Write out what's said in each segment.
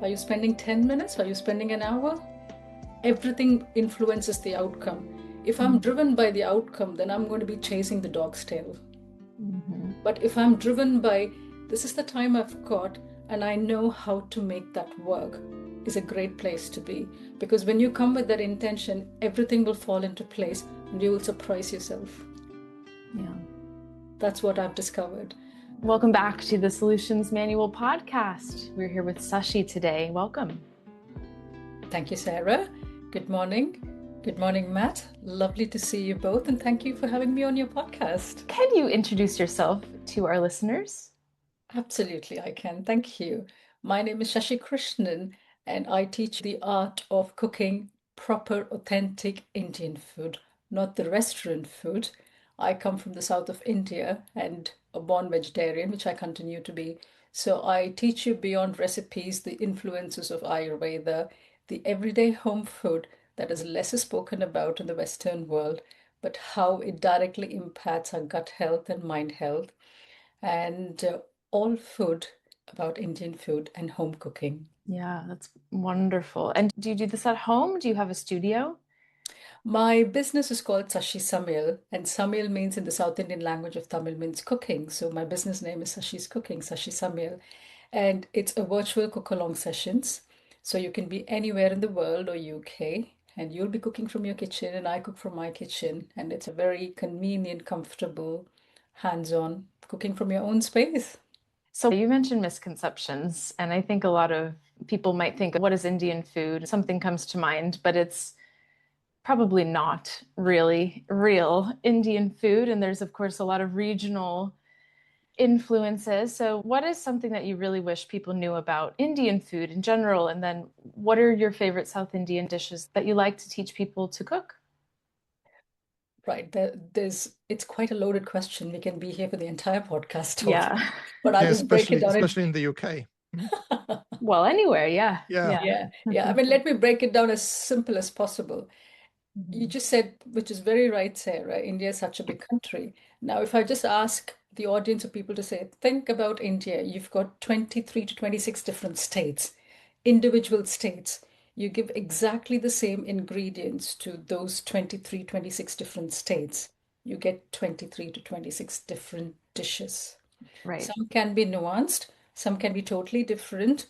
Are you spending 10 minutes? Are you spending an hour? Everything influences the outcome. If I'm driven by the outcome, then I'm going to be chasing the dog's tail. Mm-hmm. But if I'm driven by this is the time I've got and I know how to make that work, is a great place to be. Because when you come with that intention, everything will fall into place and you will surprise yourself. Yeah. That's what I've discovered. Welcome back to the Solutions Manual podcast. We're here with Sasi today. Welcome. Thank you, Sarah. Good morning. Good morning, Matt. Lovely to see you both, and thank you for having me on your podcast. Can you introduce yourself to our listeners? Absolutely, I can. Thank you. My name is Sasi Krishnan, and I teach the art of cooking proper, authentic Indian food, not the restaurant food. I come from the south of India and a born vegetarian, which I continue to be. So I teach you beyond recipes, the influences of Ayurveda, the everyday home food that is less spoken about in the Western world, but how it directly impacts our gut health and mind health, and all food about Indian food and home cooking. Yeah, that's wonderful. And do you do this at home? Do you have a studio? My business is called Sashi Samyal, and Samyal means in the South Indian language of Tamil means cooking. So my business name is Sashi's Cooking, Sashi Samyal, and it's a virtual cook-along sessions. So you can be anywhere in the world or UK, and you'll be cooking from your kitchen, and I cook from my kitchen, and it's a very convenient, comfortable, hands-on cooking from your own space. So you mentioned misconceptions, and I think a lot of people might think, what is Indian food? Something comes to mind, but it's probably not really real Indian food. And there's, of course, a lot of regional influences. So, what is something that you really wish people knew about Indian food in general? And then, what are your favorite South Indian dishes that you like to teach people to cook? Right. It's quite a loaded question. We can be here for the entire podcast talking, Yeah. but I'll Yeah, just break it down especially in the UK. Well, anywhere. Yeah. Yeah. Yeah. I mean, let me break it down as simple as possible. You Mhm. just said, which is very right, Sarah, India is such a big country. Now, if I just ask the audience of people to say, think about India, you've got 23 to 26 different states, individual states. You give exactly the same ingredients to those 23, 26 different states. You get 23 to 26 different dishes. Right. Some can be nuanced, some can be totally different,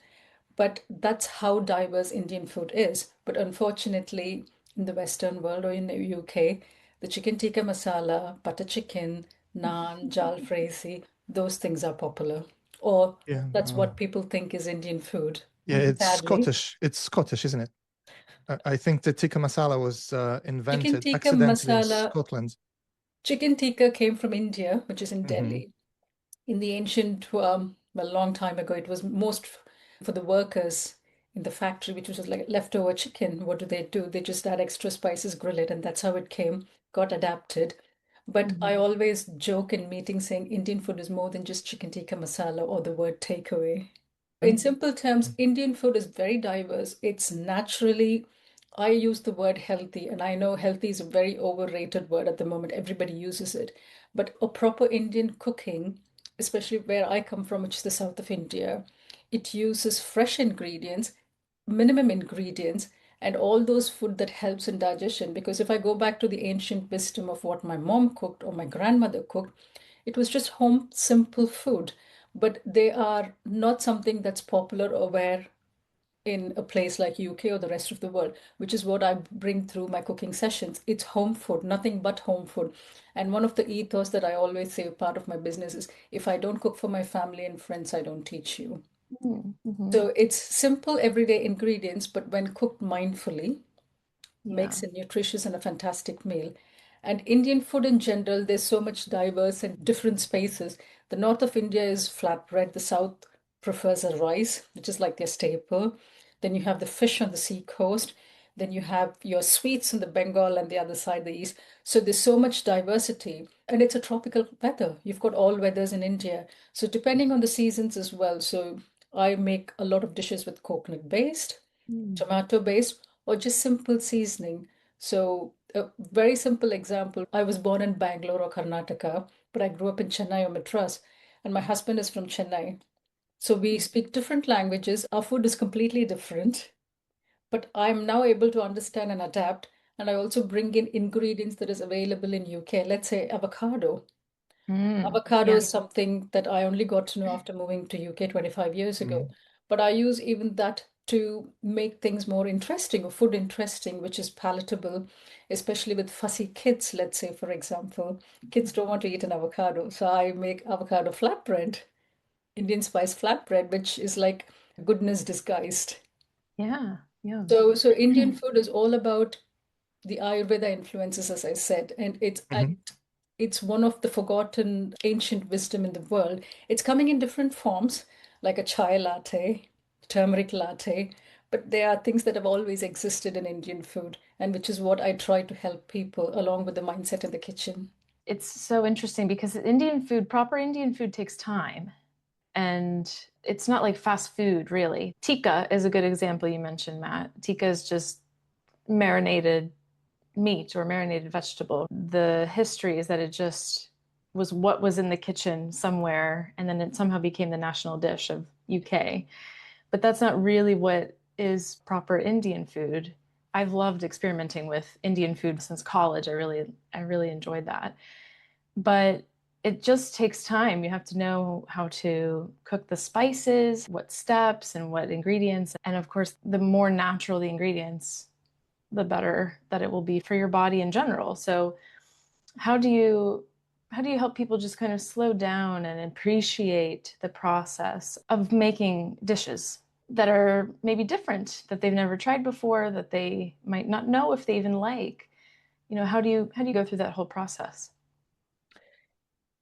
but that's how diverse Indian food is. But unfortunately, in the Western world or in the UK, the chicken tikka masala, butter chicken, naan, jal fries, those things are popular. Or Yeah. that's what people think is Indian food, Yeah, it's sadly. Scottish. It's Scottish, isn't it? I think the tikka masala was Chicken invented tikka accidentally in masala, Scotland. chicken tikka came from India, which is in Hmm. Delhi. In the ancient, well, long time ago, it was most for the workers in the factory, which was like leftover chicken. What do? They just add extra spices, grill it, and that's how it came, got adapted. But I Mhm. always joke in meetings saying Indian food is more than just chicken tikka masala or the word takeaway. In simple terms, Indian food is very diverse. It's naturally, I use the word healthy, and I know healthy is a very overrated word at the moment. Everybody uses it. But a proper Indian cooking, especially where I come from, which is the south of India, it uses fresh ingredients, minimum ingredients, and all those food that helps in digestion. Because if I go back to the ancient wisdom of what my mom cooked or my grandmother cooked, it was just home simple food, but they are not something that's popular or where in a place like UK or the rest of the world, which is what I bring through my cooking sessions. It's home food, nothing but home food. And one of the ethos that I always say part of my business is if I don't cook for my family and friends, I don't teach you. Mhm. So it's simple everyday ingredients, but when cooked mindfully, Yeah. makes a nutritious and a fantastic meal. And Indian food in general, there's so much diverse and different spaces. The north of India is flatbread, the south prefers a rice, which is like their staple. Then you have the fish on the sea coast. Then you have your sweets in the Bengal and the other side, the east. So there's so much diversity. And it's a tropical weather. You've got all weathers in India. So depending on the seasons as well. So I make a lot of dishes with coconut based, Mm. tomato based, or just simple seasoning. So, a very simple example, I was born in Bangalore or Karnataka, but I grew up in Chennai or Madras, and my husband is from Chennai. So we speak different languages. Our food is completely different, but I'm now able to understand and adapt. And I also bring in ingredients that is available in UK. Let's say avocado. Avocado Yeah. is something that I only got to know after moving to UK 25 years ago. But I use even that to make things more interesting or food interesting, which is palatable, especially with fussy kids, let's say, for example. Kids don't want to eat an avocado. So I make avocado flatbread, Indian spice flatbread, which is like goodness disguised. Yeah. Yeah. So Indian food is all about the Ayurveda influences, as I said, and it's one of the forgotten ancient wisdom in the world. It's coming in different forms, like a chai latte, turmeric latte, but there are things that have always existed in Indian food, and which is what I try to help people along with the mindset in the kitchen. It's so interesting because Indian food, proper Indian food takes time. And it's not like fast food, really. Tikka is a good example you mentioned, Matt. Tikka is just marinated meat or marinated vegetable. The history is that it just was what was in the kitchen somewhere, and then it somehow became the national dish of UK. But that's not really what is proper Indian food. I've loved experimenting with Indian food since college. I really enjoyed that. But it just takes time. You have to know how to cook the spices, what steps and what ingredients. And of course, the more natural the ingredients, the better that it will be for your body in general. So how do you how do you help people just kind of slow down and appreciate the process of making dishes that are maybe different, that they've never tried before, that they might not know if they even like? How do you go through that whole process?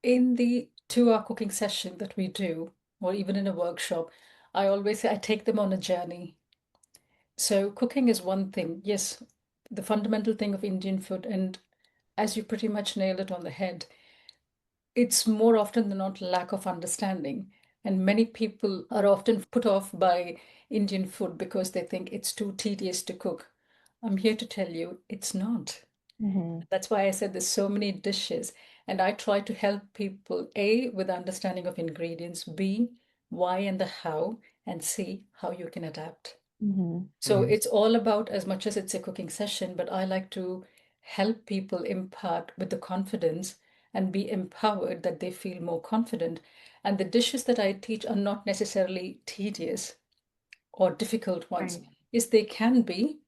In the 2 hour cooking session that we do, or even in a workshop, I always say I take them on a journey. So cooking is one thing. Yes, the fundamental thing of Indian food, and as you pretty much nailed it on the head, it's more often than not lack of understanding. And many people are often put off by Indian food because they think it's too tedious to cook. I'm here to tell you it's not. Mm-hmm. That's why I said there's so many dishes. And I try to help people, A, with understanding of ingredients, B, why and the how, and C, how you can adapt. Mm-hmm. So it's all about, as much as it's a cooking session, but I like to help people impart with the confidence and be empowered that they feel more confident. And the dishes that I teach are not necessarily tedious or difficult ones. Right. Yes, they can be,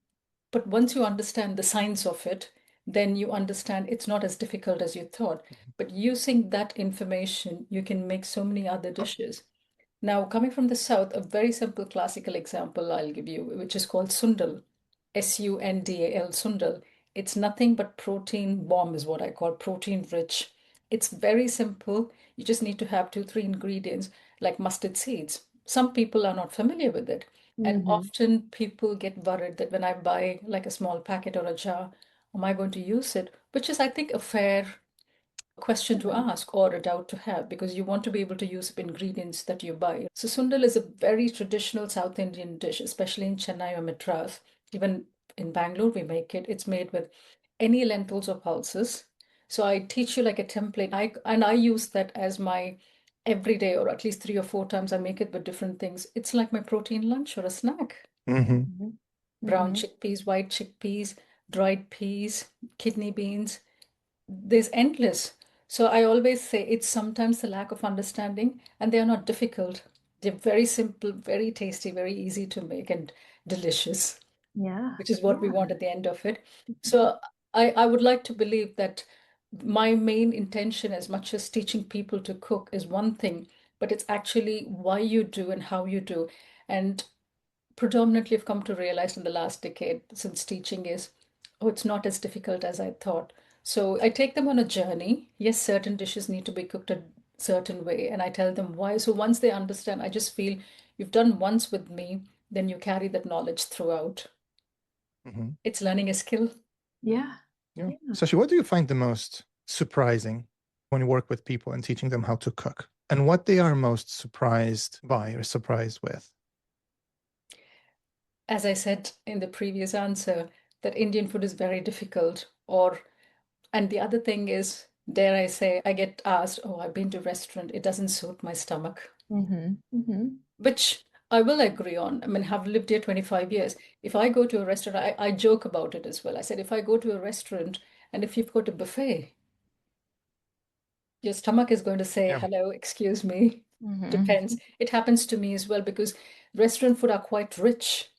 but once you understand the science of it, then you understand it's not as difficult as you thought. But using that information, you can make so many other dishes. Now, coming from the south, a very simple classical example I'll give you, which is called sundal, Sundal, sundal. It's nothing but protein bomb, is what I call protein rich. It's very simple. You just need to have two, three ingredients like mustard seeds. Some people are not familiar with it. And Mm-hmm. often people get worried that when I buy like a small packet or a jar, am I going to use it? Which is, I think, a fair question to ask or a doubt to have because you want to be able to use ingredients that you buy. So sundal is a very traditional South Indian dish, especially in Chennai or Madras. Even in Bangalore, we make it. It's made with any lentils or pulses. So I teach you like a template. I use that as my everyday, or at least 3 or 4 times. I make it with different things. It's like my protein lunch or a snack. Mm-hmm. Mm-hmm. Brown Mm-hmm. chickpeas, white chickpeas, dried peas, kidney beans, there's endless. So I always say it's sometimes the lack of understanding, and they are not difficult. They're very simple, very tasty, very easy to make, and delicious, Yeah. which is what we Yeah. want at the end of it. So I would like to believe that my main intention, as much as teaching people to cook, is one thing, but it's actually why you do and how you do. And predominantly I've come to realize in the last decade since teaching is, oh, it's not as difficult as I thought. So I take them on a journey. Yes, certain dishes need to be cooked a certain way, and I tell them why. So once they understand, I just feel you've done once with me, then you carry that knowledge throughout. Mm-hmm. It's learning a skill. Yeah. Yeah. Yeah. Sashi, what do you find the most surprising when you work with people and teaching them how to cook? And what they are most surprised by or surprised with? As I said in the previous answer, that Indian food is very difficult, or and the other thing is, dare I say, I get asked, oh, I've been to restaurant, it doesn't suit my stomach. which I will agree on. I mean, have lived here 25 years. If I go to a restaurant, I joke about it as well. I said, if I go to a restaurant and if you've got a buffet, your stomach is going to say, Yeah. hello, excuse me. Mm-hmm. Depends. It happens to me as well because restaurant food are quite rich.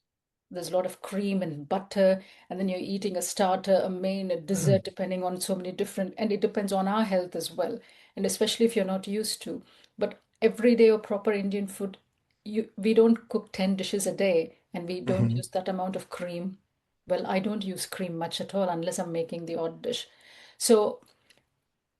There's a lot of cream and butter, and then you're eating a starter, a main, a dessert, depending on so many different, and it depends on our health as well, and especially if you're not used to. But everyday or proper Indian food, we don't cook 10 dishes a day, and we don't Mhm. use that amount of cream. Well, I don't use cream much at all unless I'm making the odd dish. So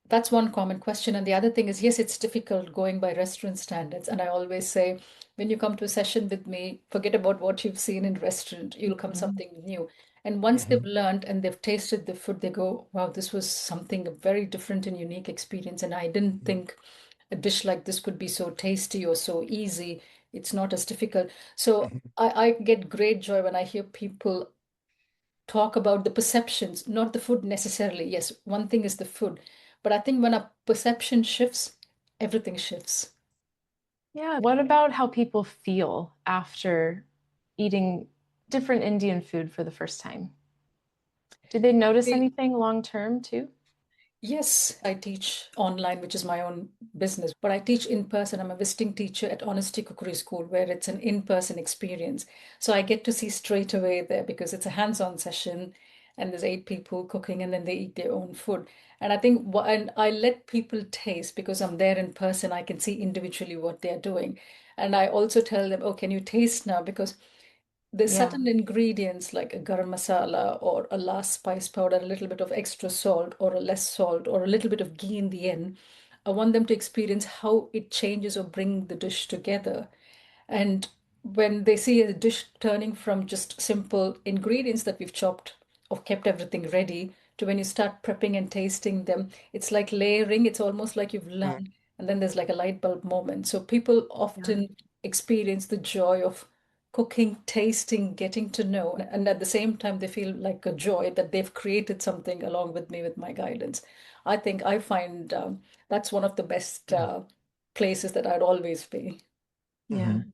that's one common question. And the other thing is, yes, it's difficult going by restaurant standards. And I always say, when you come to a session with me, forget about what you've seen in restaurant. You'll come something new. And once they've Mhm. learned and they've tasted the food, they go, wow, this was something a very different and unique experience. And I didn't think a dish like this could be so tasty or so easy. It's not as difficult. So Mhm. I get great joy when I hear people talk about the perceptions, not the food necessarily. Yes, one thing is the food, but I think when a perception shifts, everything shifts. Yeah. What about how people feel after eating different Indian food for the first time? Do they notice anything long term too? Yes, I teach online, which is my own business, but I teach in person. I'm a visiting teacher at Honesty Cookery School, where it's an in-person experience. So I get to see straight away there because it's a hands-on session and there's 8 people cooking and then they eat their own food. And I think and I let people taste because I'm there in person, I can see individually what they're doing. And I also tell them, oh, can you taste now? Because there's Yeah. certain ingredients like a garam masala or a last spice powder, a little bit of extra salt or a less salt or a little bit of ghee in the end. I want them to experience how it changes or bring the dish together. And when they see a dish turning from just simple ingredients that we've chopped or kept everything ready to when you start prepping and tasting them, it's like layering. It's almost like you've Mhm. learned. And then there's like a light bulb moment. So people Yeah. often experience the joy of cooking, tasting, getting to know. And at the same time, they feel like a joy that they've created something along with me with my guidance. I find that's one of the best places that I'd always be. Yeah. Mhm.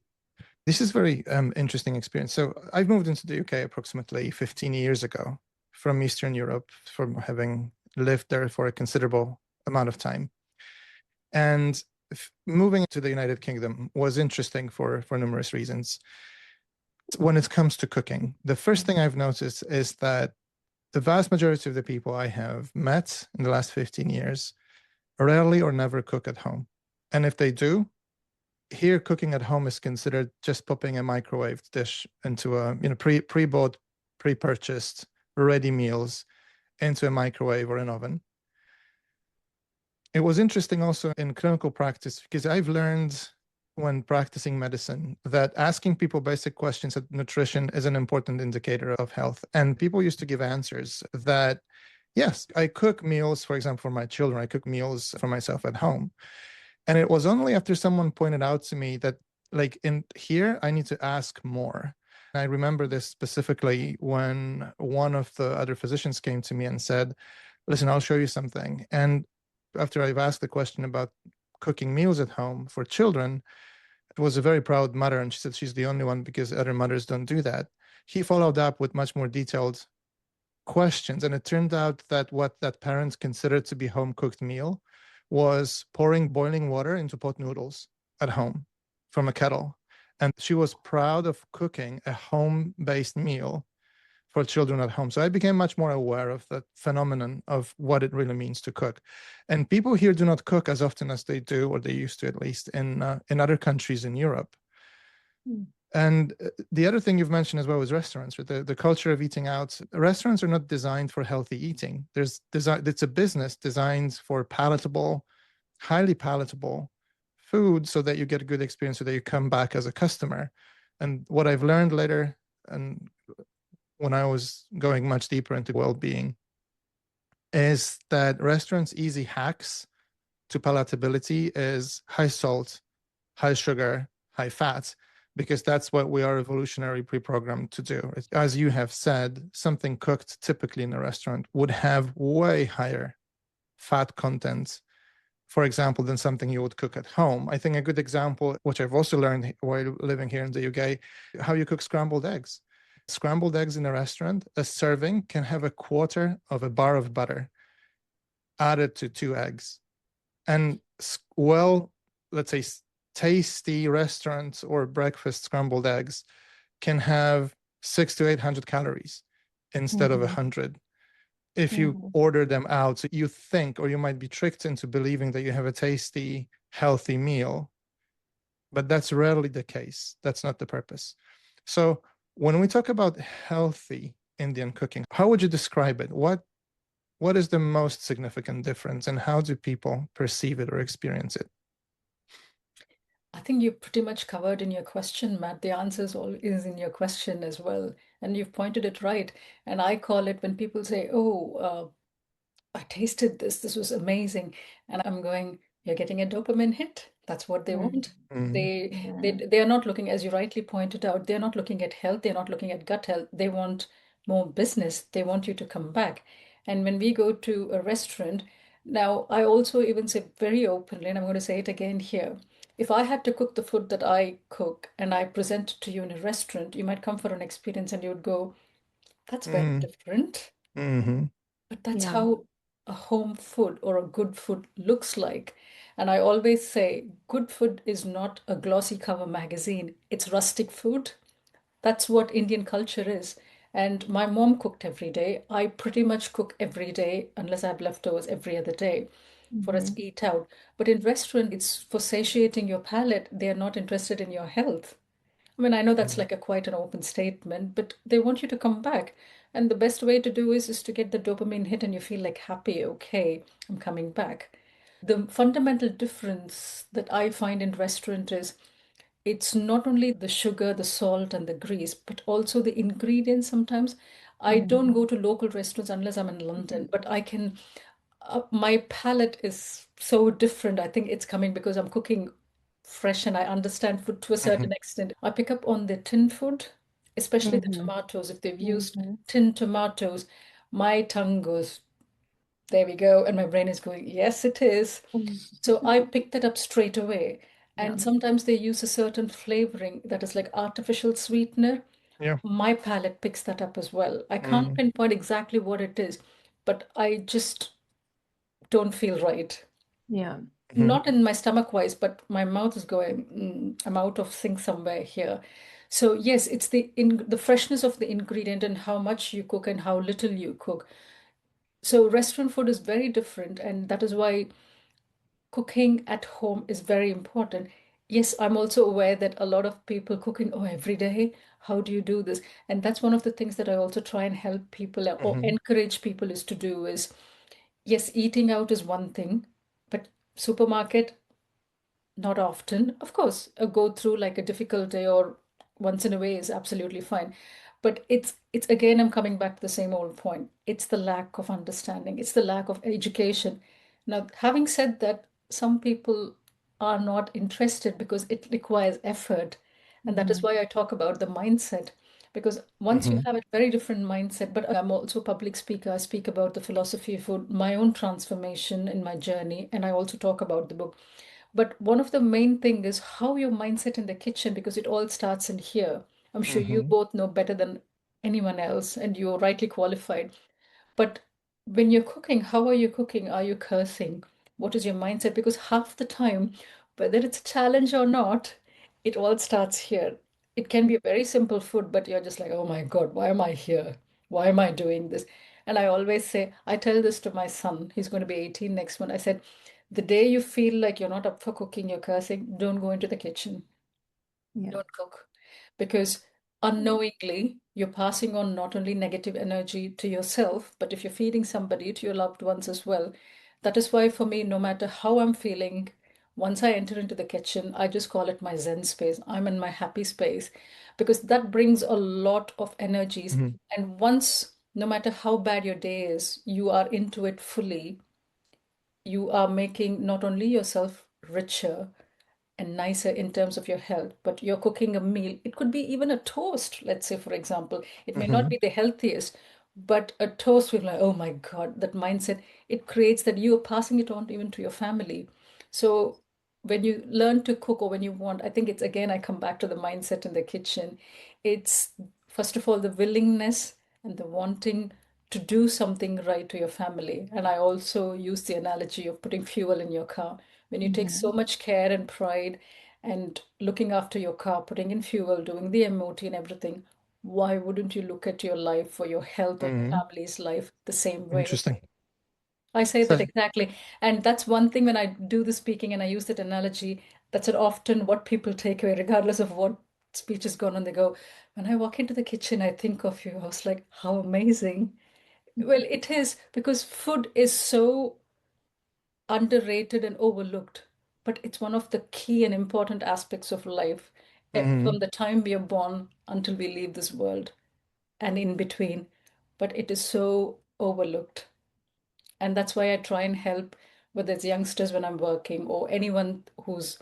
This is very interesting experience. So I've moved into the UK approximately 15 years ago from Eastern Europe, from having lived there for a considerable amount of time. And moving to the United Kingdom was interesting for numerous reasons. When it comes to cooking, the first thing I've noticed is that the vast majority of the people I have met in the last 15 years rarely or never cook at home. And if they do, here cooking at home is considered just popping a microwave dish into a pre-bought, pre-purchased ready meals into a microwave or an oven. It was interesting also in clinical practice because I've learned when practicing medicine that asking people basic questions at nutrition is an important indicator of health. And people used to give answers that, yes, I cook meals, for example, for my children, I cook meals for myself at home. And it was only after someone pointed out to me that, like, in here, I need to ask more. I remember this specifically when one of the other physicians came to me and said, listen, I'll show you something. And after I've asked the question about cooking meals at home for children, it was a very proud mother. And she said she's the only one because other mothers don't do that. He followed up with much more detailed questions. And it turned out that what that parent considered to be home cooked meal was pouring boiling water into pot noodles at home from a kettle. And she was proud of cooking a home based meal for children at home. So I became much more aware of that phenomenon of what it really means to cook. And people here do not cook as often as they do, or they used to at least, in other countries in Europe. Mm. And the other thing you've mentioned as well is restaurants, right? The culture of eating out. Restaurants are not designed for healthy eating. It's a business designed for palatable, highly palatable food so that you get a good experience, so that you come back as a customer. And what I've learned later, and when I was going much deeper into well-being, is that restaurants' easy hacks to palatability is high salt, high sugar, high fat, because that's what we are evolutionary pre-programmed to do. As you have said, something cooked typically in a restaurant would have way higher fat content for example, than something you would cook at home. I think a good example, which I've also learned while living here in the UK, how you cook scrambled eggs. Scrambled eggs in a restaurant, a serving can have a quarter of a bar of butter added to 2 eggs. And well, let's say tasty restaurants or breakfast scrambled eggs can have 600 to 800 calories instead of 100 if you order them out. So you think, or you might be tricked into believing that you have a tasty, healthy meal, but that's rarely the case. That's not the purpose. So when we talk about healthy Indian cooking, how would you describe it? What is the most significant difference, and how do people perceive it or experience it? I think you pretty much covered in your question, Matt. The answer is in your question as well. And you've pointed it right. And I call it when people say, oh, I tasted this, this was amazing. And I'm going, you're getting a dopamine hit. That's what they want. They are not looking, as you rightly pointed out, they're not looking at health, they're not looking at gut health. They want more business. They want you to come back. And when we go to a restaurant, now I also even say very openly, and I'm going to say it again here. If I had to cook the food that I cook and I present it to you in a restaurant, you might come for an experience and you would go, that's very different. Mm-hmm. But that's how a home food or a good food looks like. And I always say, good food is not a glossy cover magazine, it's rustic food. That's what Indian culture is. And my mom cooked every day. I pretty much cook every day, unless I have leftovers every other day for us to eat out. But in restaurant, it's for satiating your palate. They are not interested in your health. I mean, I know that's like a quite an open statement, but they want you to come back. And the best way to do is to get the dopamine hit and you feel like happy, okay, I'm coming back. The fundamental difference that I find in restaurant is it's not only the sugar, the salt, and the grease, but also the ingredients sometimes. I don't go to local restaurants unless I'm in London, but I can, my palate is so different. I think it's coming because I'm cooking fresh and I understand food to a certain extent. I pick up on the tin food, especially the tomatoes. If they've used tin tomatoes, my tongue goes, there we go. And my brain is going, yes, it is. So I picked that up straight away. And sometimes they use a certain flavoring that is like artificial sweetener. Yeah. My palate picks that up as well. I can't pinpoint exactly what it is, but I just don't feel right. Yeah. Not in my stomach wise, but my mouth is going, I'm out of sync somewhere here. So yes, it's the freshness of the ingredient and how much you cook and how little you cook. So restaurant food is very different, and that is why cooking at home is very important. Yes, I'm also aware that a lot of people cooking, oh, every day. How do you do this? And that's one of the things that I also try and help people or encourage people is to do is, yes, eating out is one thing, but supermarket, not often. Of course, a go through like a difficult day or once in a way is absolutely fine. But it's again, I'm coming back to the same old point. It's the lack of understanding. It's the lack of education. Now, having said that, some people are not interested because it requires effort. And that is why I talk about the mindset. Because once you have a very different mindset, but I'm also a public speaker, I speak about the philosophy of food, my own transformation in my journey, and I also talk about the book. But one of the main thing is how your mindset in the kitchen, because it all starts in here. I'm sure you both know better than anyone else, and you're rightly qualified. But when you're cooking, how are you cooking? Are you cursing? What is your mindset? Because half the time, whether it's a challenge or not, it all starts here. It can be a very simple food, but you're just like, oh my God, why am I here? Why am I doing this? And I always say, I tell this to my son, he's going to be 18 next month. I said, the day you feel like you're not up for cooking, you're cursing, don't go into the kitchen. Yeah. Don't cook. Because unknowingly, you're passing on not only negative energy to yourself, but if you're feeding somebody, to your loved ones as well. That is why, for me, no matter how I'm feeling, once I enter into the kitchen, I just call it my Zen space. I'm in my happy space because that brings a lot of energies. And once, no matter how bad your day is, you are into it fully, you are making not only yourself richer, and nicer in terms of your health, but you're cooking a meal. It could be even a toast, let's say, for example. It may not be the healthiest, but a toast with like, oh my God, that mindset, it creates that you're passing it on even to your family. So when you learn to cook or when you want, I think it's again, I come back to the mindset in the kitchen. It's first of all the willingness and the wanting to do something right to your family. And I also use the analogy of putting fuel in your car. When you take so Mhm. much care and pride and looking after your car, putting in fuel, doing the MOT and everything, why wouldn't you look at your life for your health or your Hmm. family's life the same way? Interesting. I say that So, exactly. And that's one thing when I do the speaking and I use that analogy, that's often what people take away, regardless of what speech is gone on. They go, when I walk into the kitchen, I think of you. I was like, how amazing. Well, it is because food is so underrated and overlooked, but it's one of the key and important aspects of life from mhm. the time we are born until we leave this world and in between. But it is so overlooked. And that's why I try and help, whether it's youngsters when I'm working or anyone who's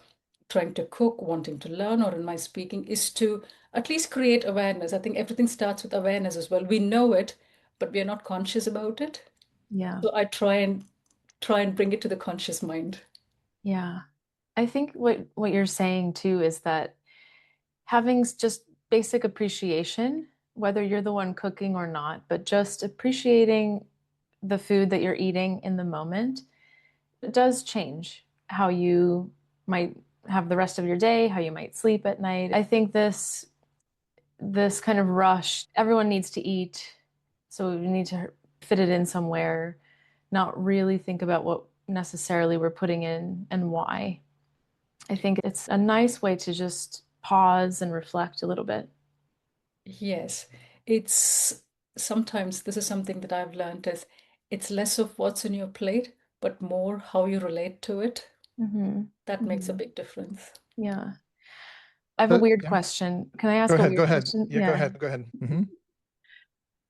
trying to cook, wanting to learn, or in my speaking, is to at least create awareness. I think everything starts with awareness as well. We know it, but we are not conscious about it. Yeah. So I try and bring it to the conscious mind. Yeah. I think what you're saying too is that having just basic appreciation, whether you're the one cooking or not, but just appreciating the food that you're eating in the moment, it does change how you might have the rest of your day, how you might sleep at night. I think this kind of rush, everyone needs to eat, so we need to fit it in somewhere, not really think about what necessarily we're putting in and why. I think it's a nice way to just pause and reflect a little bit. Yes, it's sometimes this is something that I've learned is it's less of what's in your plate, but more how you relate to it. Mm-hmm. That makes a Mm-hmm. big difference. Yeah. I have a So, weird yeah, question. Can I go ask a ahead. Go weird ahead. question? Yeah, go Yeah. ahead. Go ahead. Hmm.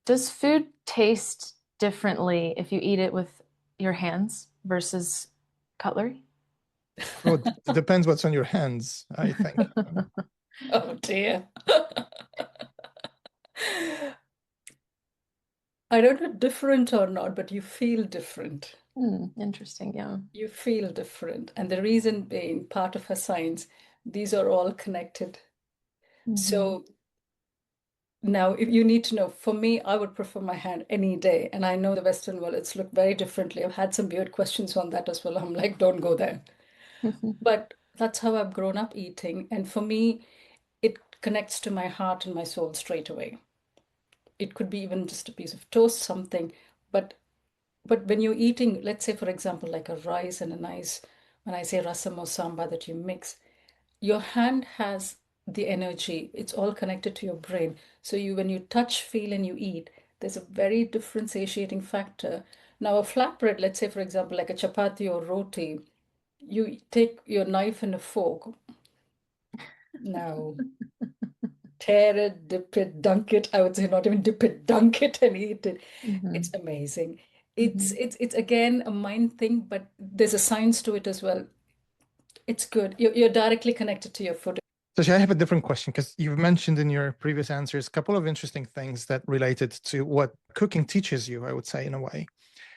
Does food taste differently if you eat it with your hands versus cutlery? Well, it depends what's on your hands, I think. Oh dear. I don't know different or not, but you feel different. Interesting. Yeah. You feel different. And the reason being part of her science, these are all connected. Mm-hmm. So now, if you need to know, for me, I would prefer my hand any day. And I know the Western world, it's looked very differently. I've had some weird questions on that as well. I'm like, don't go there. But that's how I've grown up eating. And for me, it connects to my heart and my soul straight away. It could be even just a piece of toast, something. But when you're eating, let's say, for example, like a rice and a nice, when I say rasam or sambar that you mix, your hand has the energy. It's all connected to your brain. So when you touch, feel, and you eat, there's a very different satiating factor. Now, a flatbread, let's say, for example, like a chapati or roti, you take your knife and a fork. Now, tear it, dip it, dunk it. I would say not even dip it, dunk it and eat it. Mm-hmm. It's amazing. It's Mm-hmm. it's it's again a mind thing, but there's a science to it as well. It's good. You're directly connected to your food. So, I have a different question because you've mentioned in your previous answers a couple of interesting things that related to what cooking teaches you, I would say, in a way.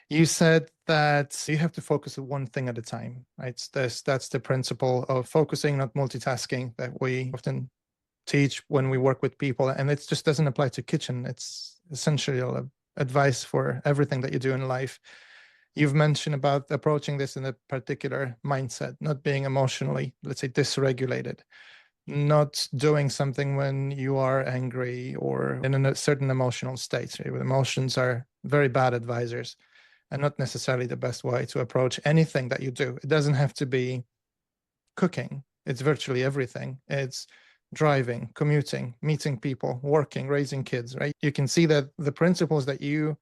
You said that you have to focus on one thing at a time, right? That's the principle of focusing, not multitasking, that we often teach when we work with people. And it just doesn't apply to kitchen. It's essential advice for everything that you do in life. You've mentioned about approaching this in a particular mindset, not being emotionally, let's say, dysregulated, not doing something when you are angry or in a certain emotional state. Right? Emotions are very bad advisors and not necessarily the best way to approach anything that you do. It doesn't have to be cooking, it's virtually everything. It's driving, commuting, meeting people, working, raising kids, right? You can see that the principles that you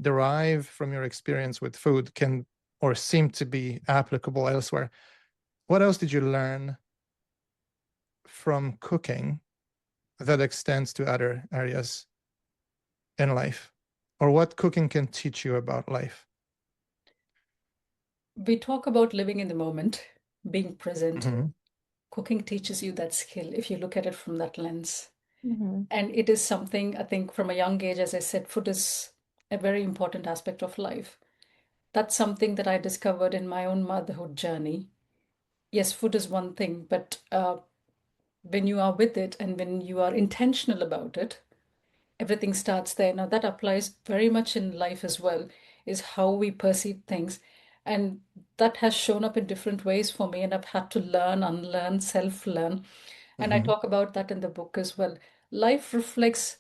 derive from your experience with food can or seem to be applicable elsewhere. What else did you learn from cooking that extends to other areas in life? Or what cooking can teach you about life? We talk about living in the moment, being present. Mhm. Cooking teaches you that skill if you look at it from that lens. Mm-hmm. And it is something I think from a young age, as I said, food is a very important aspect of life. That's something that I discovered in my own motherhood journey. yes, food is one thing, but when you are with it and when you are intentional about it, everything starts there. Now, that applies very much in life as well, is how we perceive things. And that has shown up in different ways for me, and I've had to learn, unlearn, self-learn. And I Hmm. talk about that in the book as well. Life reflects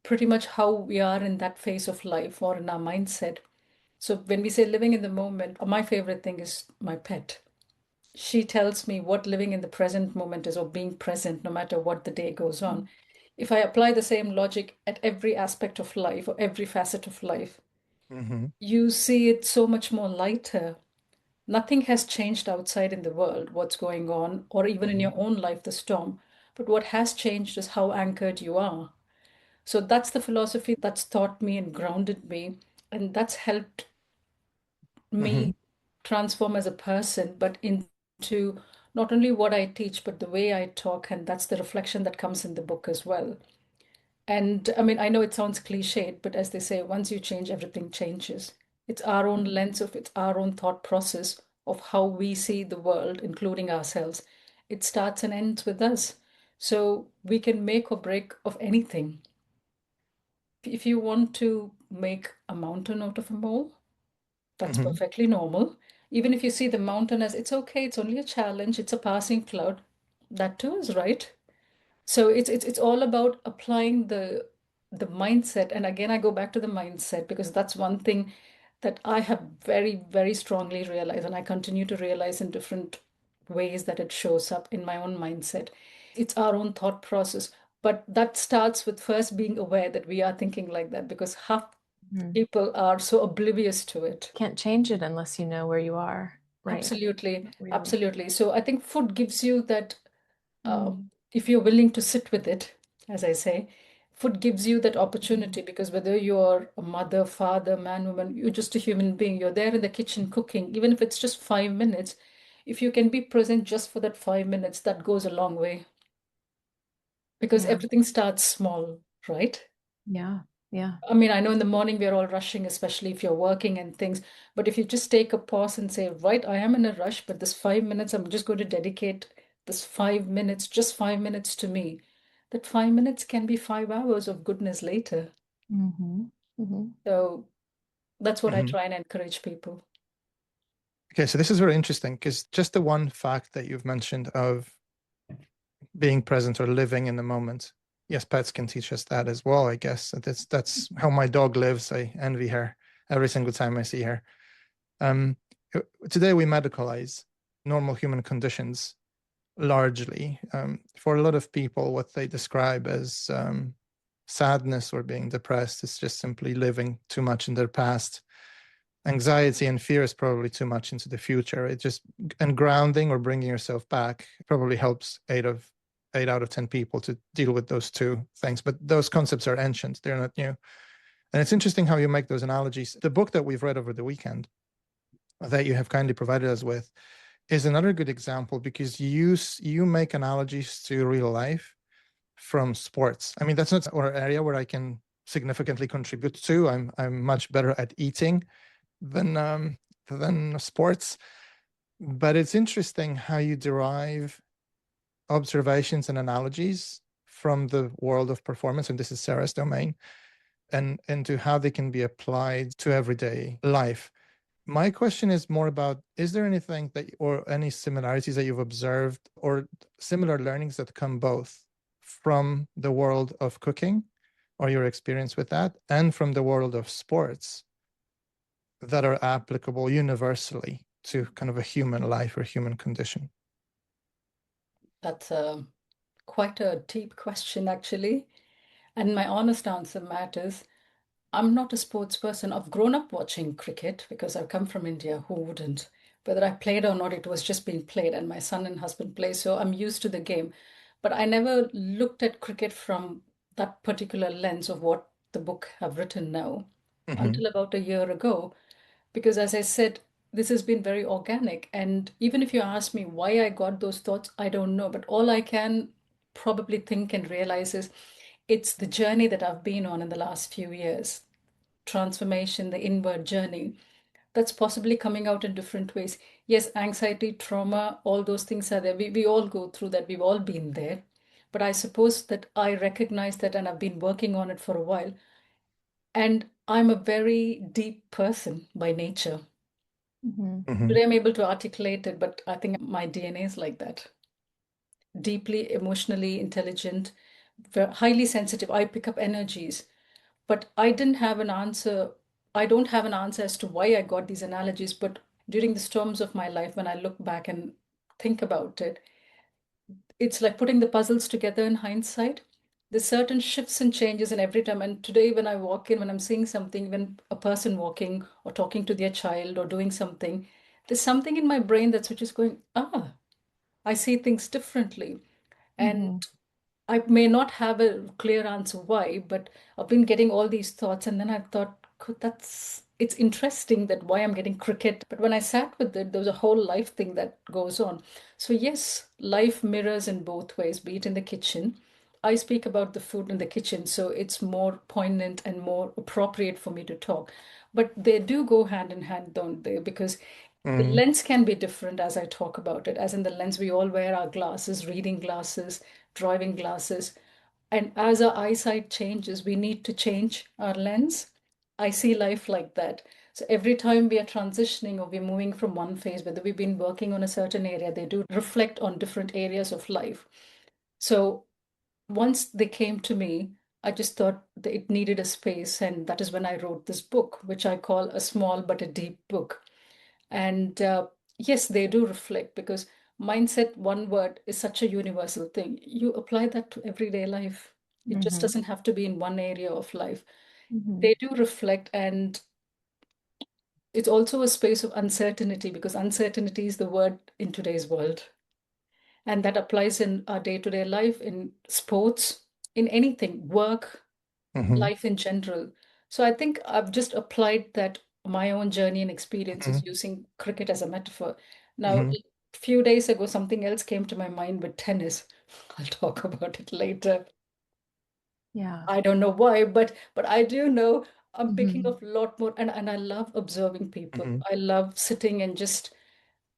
pretty much how we are in that phase of life or in our mindset. So when we say living in the moment, my favorite thing is my pet. She tells me what living in the present moment is, or being present no matter what the day goes on. If I apply the same logic at every aspect of life or every facet of life, Hmm. you see it so much more lighter. Nothing has changed outside in the world, what's going on, or even in Hmm. your own life, the storm. But what has changed is how anchored you are. So that's the philosophy that's taught me and grounded me. And that's helped Hmm. me transform as a person, but into not only what I teach, but the way I talk. And that's the reflection that comes in the book as well. And I mean, I know it sounds cliched, but as they say, once you change, everything changes. It's our own lens of it's our own thought process of how we see the world, including ourselves. It starts and ends with us. So we can make or break of anything. If you want to make a mountain out of a mole, that's Hmm. perfectly normal. Even if you see the mountain as it's okay, it's only a challenge, it's a passing cloud, that too is right. So it's all about applying the mindset. And again, I go back to the mindset because that's one thing that I have very, very strongly realized, and I continue to realize in different ways that it shows up in my own mindset. It's our own thought process. But that starts with first being aware that we are thinking like that, because half Mhm. people are so oblivious to it. Can't change it unless you know where you are right now. Absolutely, Really. absolutely. So I think food gives you that, Mm. if you're willing to sit with it, as I say, food gives you that Mhm. opportunity, because whether you're a mother, father, man, woman, you're just a human being, you're there in the kitchen cooking, even if it's just 5 minutes, if you can be present just for that 5 minutes, that goes a long way, because Yeah. everything starts small, right? Yeah. Yeah. I mean, I know in the morning we're all rushing, especially if you're working and things. But if you just take a pause and say, right, I am in a rush, but this 5 minutes, I'm just going to dedicate this 5 minutes, just 5 minutes to me. That 5 minutes can be 5 hours of goodness later. Hmm. Hmm. So that's what I Hmm. try and encourage people. Okay, so this is very interesting because just the one fact that you've mentioned of being present or living in the moment. Yes, pets can teach us that as well, I guess. That's how my dog lives. I envy her every single time I see her. Um, Today we medicalize normal human conditions largely. For a lot of people, what they describe as sadness or being depressed is just simply living too much in their past. Anxiety and fear is probably too much into the future. It just and grounding or bringing yourself back probably helps 8 out of 10 people to deal with those two things. But those concepts are ancient; they're not new. And it's interesting how you make those analogies. The book that we've read over the weekend that you have kindly provided us with is another good example because you make analogies to real life from sports. I mean, that's not our area where I can significantly contribute to. I'm much better at eating than sports. But it's interesting how you derive observations and analogies from the world of performance, and this is Sarah's domain, and into how they can be applied to everyday life. My question is more about, is there anything that, or any similarities that you've observed, or similar learnings that come both from the world of cooking or your experience with that, and from the world of sports that are applicable universally to kind of a human life or human condition? That's quite a deep question, actually. And my honest answer, Matt, is I'm not a sports person. I've grown up watching cricket because I've come from India. Who wouldn't? Whether I played or not, it was just being played, and my son and husband play, so I'm used to the game. But I never looked at cricket from that particular lens of what the book have written now Mm-hmm. until about a year ago. Because as I said, this has been very organic. And even if you ask me why I got those thoughts, I don't know. But all I can probably think and realize is it's the journey that I've been on in the last few years, transformation, the inward journey. that's possibly coming out in different ways. Yes, anxiety, trauma, all those things are there. We all go through that. We've all been there. But I suppose that I recognize that and I've been working on it for a while. And I'm a very deep person by nature. Mm-hmm. Today I'm able to articulate it, but I think my DNA is like that. Deeply emotionally intelligent, highly sensitive. I pick up energies, but I didn't have an answer. I don't have an answer as to why I got these analogies, but during the storms of my life, when I look back and think about it, it's like putting the puzzles together in hindsight. There's certain shifts and changes in every time. And today, when I walk in, when I'm seeing something, when a person walking or talking to their child or doing something, there's something in my brain that's which is going, I see things differently. And Mm-hmm. I may not have a clear answer why, but I've been getting all these thoughts, and then I thought, "Good, that's it's interesting that why I'm getting cricket." But when I sat with it, there was a whole life thing that goes on. So yes, life mirrors in both ways, be it in the kitchen. I speak about the food in the kitchen, so it's more poignant and more appropriate for me to talk. But they do go hand in hand, don't they? Because the Mm-hmm. lens can be different as I talk about it, as in the lens we all wear our glasses, reading glasses, driving glasses. And as our eyesight changes, we need to change our lens. I see life like that. So every time we are transitioning or we're moving from one phase, whether we've been working on a certain area, they do reflect on different areas of life. So once they came to me, I just thought that it needed a space. And that is when I wrote this book, which I call a small but a deep book. And yes, they do reflect because mindset, one word, is such a universal thing. You apply that to everyday life. It just Mm-hmm. doesn't have to be in one area of life. Mm-hmm. They do reflect, and it's also a space of uncertainty because uncertainty is the word in today's world. And that applies in our day to day life, in sports, in anything, work, Mm-hmm. life in general. So I think I've just applied that my own journey and experiences using cricket as a metaphor. Now, Mm-hmm. a few days ago, something else came to my mind with tennis. I'll talk about it later. Yeah. I don't know why, but I do know I'm picking Mm-hmm. up a lot more, and I love observing people. Mm-hmm. I love sitting and just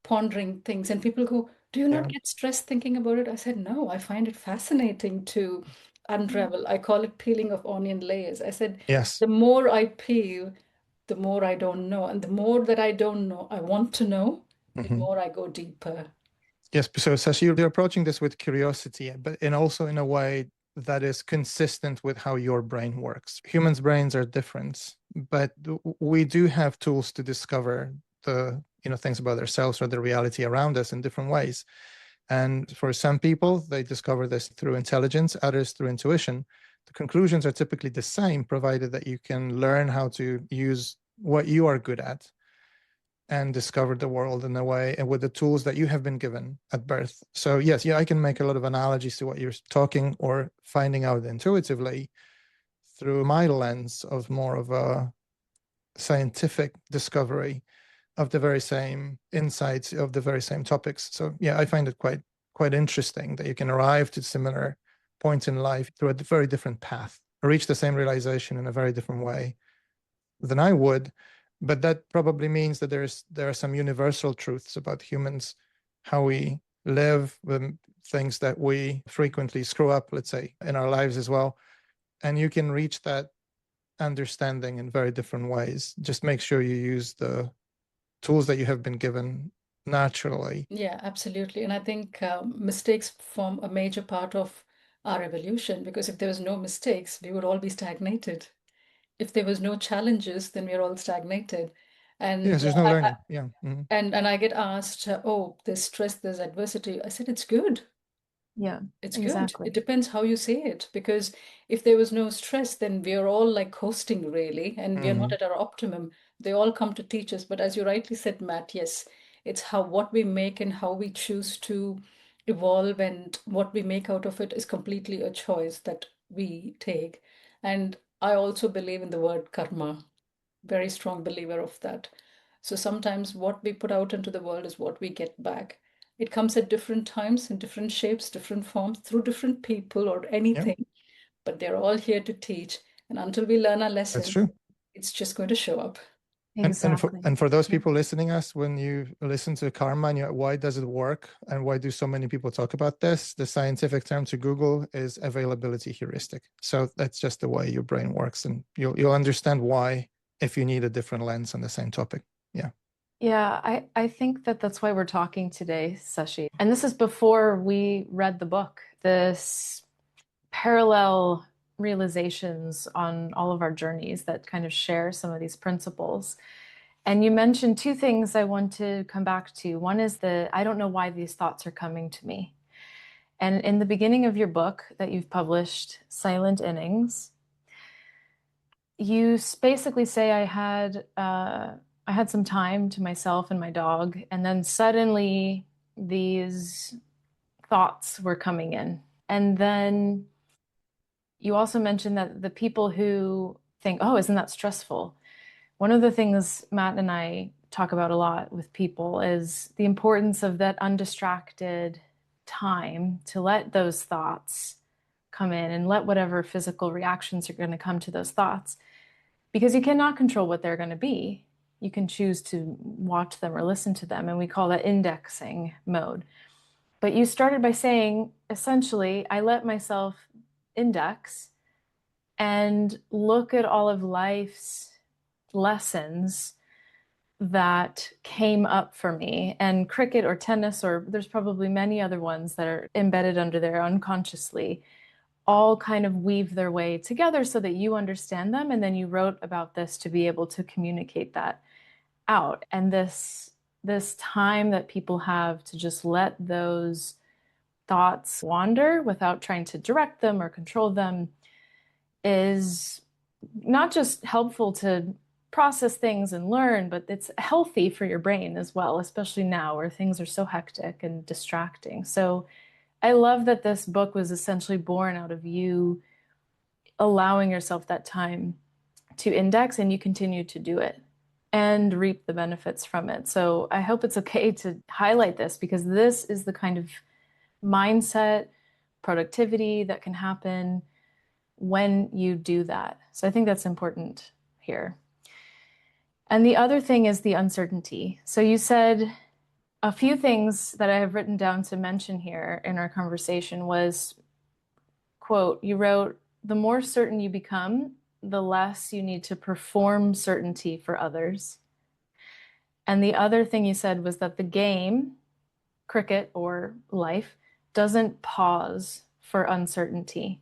pondering things. And people go, "Do you not Yeah. get stressed thinking about it?" I said, "No, I find it fascinating to unravel." I call it peeling of onion layers. I said, Yes. the more I peel, the more I don't know. And the more that I don't know, I want to know, the Mm-hmm. more I go deeper. Yes. So, Sasi, you're approaching this with curiosity, but and also in a way that is consistent with how your brain works. Humans' brains are different, but we do have tools to discover the things about ourselves or the reality around us in different ways. And for some people, they discover this through intelligence, others through intuition. The conclusions are typically the same, provided that you can learn how to use what you are good at and discover the world in a way and with the tools that you have been given at birth. So yes, yeah, I can make a lot of analogies to what you're talking or finding out intuitively through my lens of more of a scientific discovery of the very same insights of the very same topics. So yeah, I find it quite interesting that you can arrive to similar points in life through a very different path, or reach the same realization in a very different way than I would. But that probably means that there are some universal truths about humans, how we live, things that we frequently screw up, let's say, in our lives as well. And you can reach that understanding in very different ways. Just make sure you use the tools that you have been given naturally. Yeah, absolutely. And I think mistakes form a major part of our evolution because if there was no mistakes, we would all be stagnated. If there was no challenges, then we're all stagnated. Yes, And there's no learning. Yeah. Mm-hmm. and I get asked, "Oh, there's stress, there's adversity." I said, "It's good. Yeah, It's good. It exactly. depends how you say it. Because if there was no stress, then we are all like coasting, really, and we are not Mm-hmm. at our optimum. They all come to teach us. But as you rightly said, Matt, yes, it's how what we make and how we choose to evolve and what we make out of it is completely a choice that we take. And I also believe in the word karma, very strong believer of that. So sometimes what we put out into the world is what we get back. It comes at different times, in different shapes, different forms, through different people or Yeah, anything, but they're all here to teach. And until we learn our that's lesson, true. it's just going to show up. Exactly. And for those people listening us, when you listen to karma and why does it work and why do so many people talk about this, the scientific term to Google is availability heuristic. So that's just the way your brain works, and you'll understand why if you need a different lens on the same topic. Yeah. Yeah, I think that that's why we're talking today, Sashi. And this is before we read the book. This parallel realizations on all of our journeys that kind of share some of these principles. And you mentioned two things I want to come back to. One is I don't know why these thoughts are coming to me. And in the beginning of your book that you've published, Silent Innings, you basically say I had some time to myself and my dog, and then suddenly these thoughts were coming in. And then you also mentioned that the people who think, oh, isn't that stressful? One of the things Matt and I talk about a lot with people is the importance of that undistracted time to let those thoughts come in and let whatever physical reactions are going to come to those thoughts, because you cannot control what they're going to be. You can choose to watch them or listen to them, and we call that indexing mode. But you started by saying, essentially, I let myself index and look at all of life's lessons that came up for me. And cricket or tennis, or there's probably many other ones that are embedded under there unconsciously, all kind of weave their way together so that you understand them. And then you wrote about this to be able to communicate that out. And this time that people have to just let those thoughts wander without trying to direct them or control them is not just helpful to process things and learn, but it's healthy for your brain as well, especially now where things are so hectic and distracting. So I love that this book was essentially born out of you allowing yourself that time to index, and you continue to do it and reap the benefits from it. So I hope it's okay to highlight this, because this is the kind of mindset, productivity that can happen when you do that. So I think that's important here. And the other thing is the uncertainty. So you said a few things that I have written down to mention here in our conversation was, quote, you wrote, the more certain you become, the less you need to perform certainty for others. And the other thing you said was that the game, cricket or life, doesn't pause for uncertainty.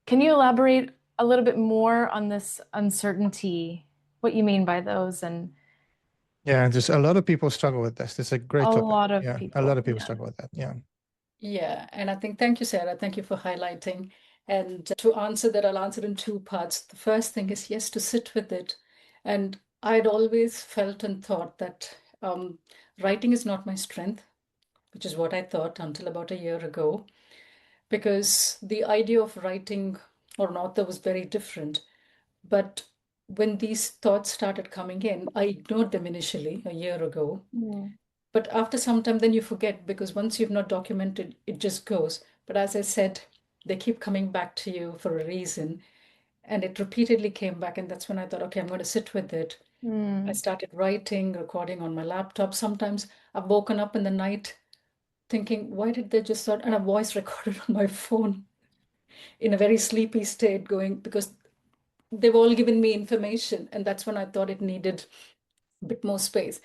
Can you elaborate a little bit more on this uncertainty, what you mean by those? And Yeah, just a lot of people struggle with this. It's a great a topic. lot of Yeah, a people. lot of people Yeah. struggle with that. Yeah. Yeah, and I think, thank you, Sarah. Thank you for highlighting. And to answer that, I'll answer in two parts. The first thing is, yes, to sit with it. And I'd always felt and thought that writing is not my strength, which is what I thought until about a year ago, because the idea of writing or an author was very different. But when these thoughts started coming in, I ignored them initially a year ago. Mm. But after some time, then you forget, because once you've not documented, it just goes. But as I said, they keep coming back to you for a reason. And it repeatedly came back. And that's when I thought, okay, I'm going to sit with it. I Mm. started writing, recording on my laptop. Sometimes I've woken up in the night thinking, why did they just start? And a voice recorded on my phone in a very sleepy state, going, because they've all given me information. And that's when I thought it needed a bit more space.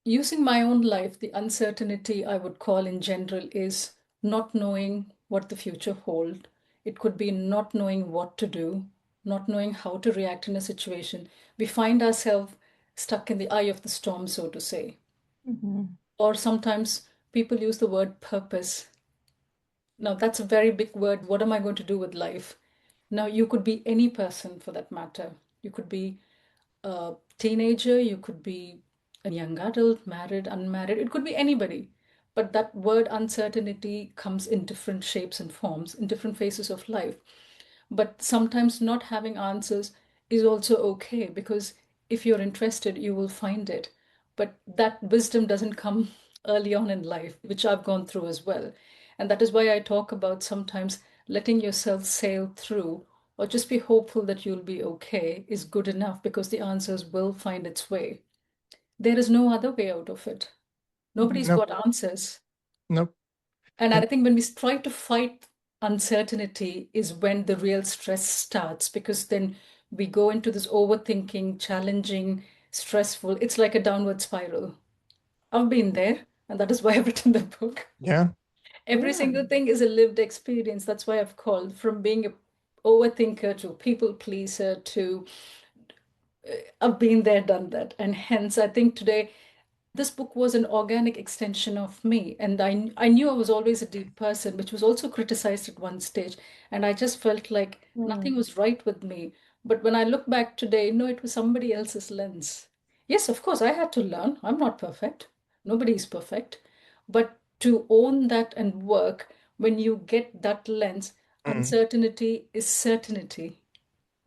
Using my own life, the uncertainty I would call in general is not knowing what the future hold. It could be not knowing what to do, not knowing how to react in a situation. We find ourselves stuck in the eye of the storm, so to say. Mhm. Or sometimes people use the word purpose. Now, that's a very big word. What am I going to do with life? Now, you could be any person for that matter. You could be a teenager, you could be a young adult, married, unmarried, it could be anybody. But that word uncertainty comes in different shapes and forms in different phases of life. But sometimes not having answers is also okay, because if you're interested, you will find it. But that wisdom doesn't come early on in life, which I've gone through as well. And that is why I talk about sometimes letting yourself sail through or just be hopeful that you'll be okay is good enough, because the answers will find its way. There is no other way out of it. Nobody's Nope, got answers. nope. And I And think when we try to fight uncertainty is when the real stress starts, because then we go into this overthinking, challenging, stressful. It's like a downward spiral. I've been there, and that is why I've written the book. yeah, Every Yeah. single thing is a lived experience. That's why I've called from being a overthinker to people pleaser to I've been there, done that. And hence, I think today this book was an organic extension of me. And I knew I was always a deep person, which was also criticized at one stage. And I just felt like Mm. nothing was right with me. But when I look back today, no, it was somebody else's lens. Yes, of course, I had to learn. I'm not perfect. Nobody is perfect. But to own that and work, when you get that lens, mm, uncertainty is certainty.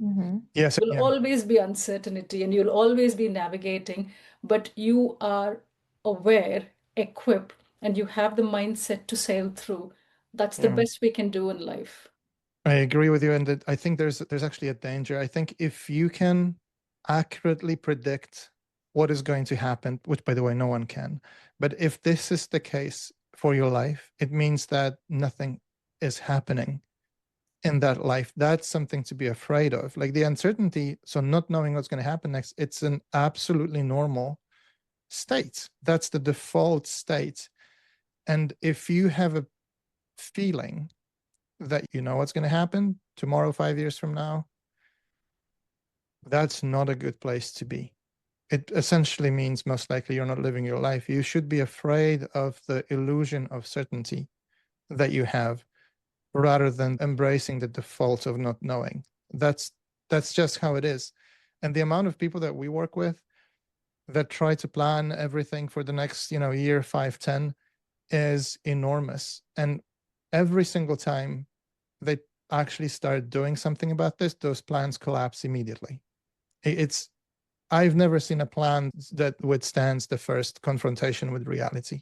Mm-hmm. yes, Will yeah, always be uncertainty and you'll always be navigating, but you are aware, equipped, and you have the mindset to sail through. That's the yeah. best we can do in life. I agree with you, and that I think there's actually a danger. I think if you can accurately predict what is going to happen, which by the way, no one can, but if this is the case for your life, it means that nothing is happening in that life. That's something to be afraid of. Like the uncertainty, so not knowing what's going to happen next, it's an absolutely normal state. That's the default state. And if you have a feeling that you know what's going to happen tomorrow, 5 years from now, that's not a good place to be. It essentially means most likely you're not living your life. You should be afraid of the illusion of certainty that you have rather than embracing the default of not knowing. That's just how it is. And the amount of people that we work with that try to plan everything for the next, year, 5, 10 is enormous. And every single time they actually start doing something about this, those plans collapse immediately. It's I've never seen a plan that withstands the first confrontation with reality,